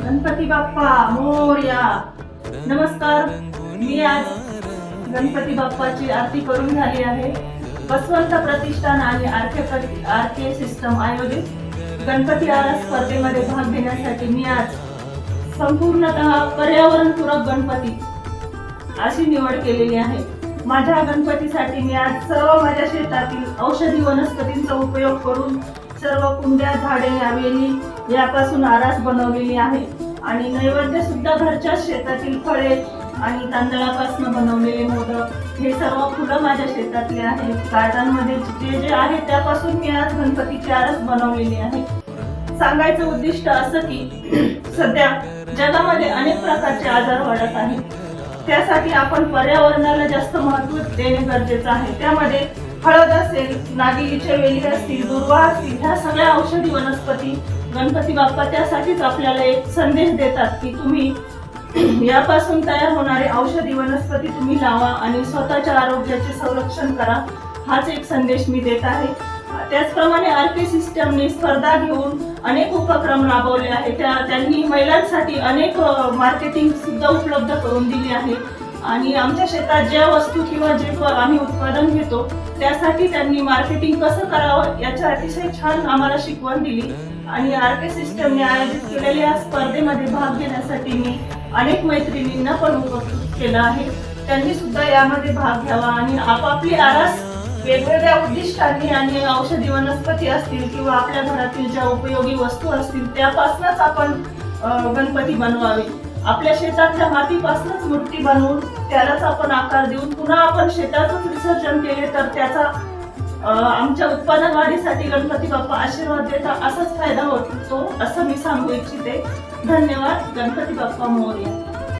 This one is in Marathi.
गणपती बाप्पा मोरया. नमस्कार. मी आज गणपती बाप्पाची आरती करून झाली आहे. बसवंत प्रतिष्ठान आणि आरके सिस्टम आयोजित गणपती आरती स्पर्धेमध्ये भाग घेण्यासाठी मी आज संपूर्णतः पर्यावरणपूरक गणपती अशी निवड केलेली आहे. माझ्या गणपतीसाठी मी आज सर्व माझ्या शेतातील औषधी वनस्पतींचा उपयोग करून सर्व कुंड्या, झाडे, वेली यापासून आरास बनवलेली आहे आणि नैवेद्य सुद्धा घरच्या शेतातील फळे आणि तांदळापासून बनवलेले मोदक हे सर्व फुलं माझ्या शेतातले आहेत. गार्डनमध्ये जे जे आहे त्यापासून मी आज गणपतीची आरास बनवलेली आहे. सांगायचं उद्दिष्ट असं की सध्या जगामध्ये अनेक प्रकारचे आजार वाढत आहेत. त्यासाठी आपण पर्यावरणाला जास्त महत्त्व देणे गरजेचं आहे. त्यामध्ये हळद असेल, नागिलीचे वेली असतील, दुर्वा असतील, ह्या सगळ्या औषधी वनस्पती गणपती बाप्पा त्यासाठीच आपल्याला एक संदेश देतात की तुम्ही यापासून तयार होणारे औषधी वनस्पती तुम्ही लावा आणि स्वतःच्या आरोग्याचे संरक्षण करा. हाच एक संदेश मी देत आहे. त्याचप्रमाणे आरके सिस्टमने स्पर्धा घेऊन अनेक उपक्रम राबवले आहेत. त्यांनी महिलांसाठी अनेक मार्केटिंग सुद्धा उपलब्ध करून दिली आहे आणि आमच्या शेतात ज्या वस्तू किंवा जे आम्ही उत्पादन घेतो त्यासाठी त्यांनी मार्केटिंग कसं करावं याच्या अतिशय छान आम्हाला शिकवण दिली. आणि आरके सिस्टमने आयोजित केलेल्या स्पर्धेमध्ये भाग घेण्यासाठी मी अनेक मैत्रिणींना पण उपस्थित केलं आहे. त्यांनी सुद्धा यामध्ये भाग घ्यावा आणि आपापली आरास वेगवेगळ्या उद्दिष्टांनी आणि औषधी वनस्पती असतील किंवा आपल्या घरातील ज्या उपयोगी वस्तू असतील त्यापासूनच आपण गणपती बनवावे. आपल्या शेतातल्या मातीपासूनच मूर्ती बनवून त्यालाच आपण आकार देऊन पुन्हा आपण शेतातच विसर्जन केले तर त्याचा आमच्या उत्पादन वाढीसाठी गणपती बाप्पा आशीर्वाद देतात. असाच फायदा होतो असं मी सांगू इच्छिते. धन्यवाद. गणपती बाप्पा मोरया.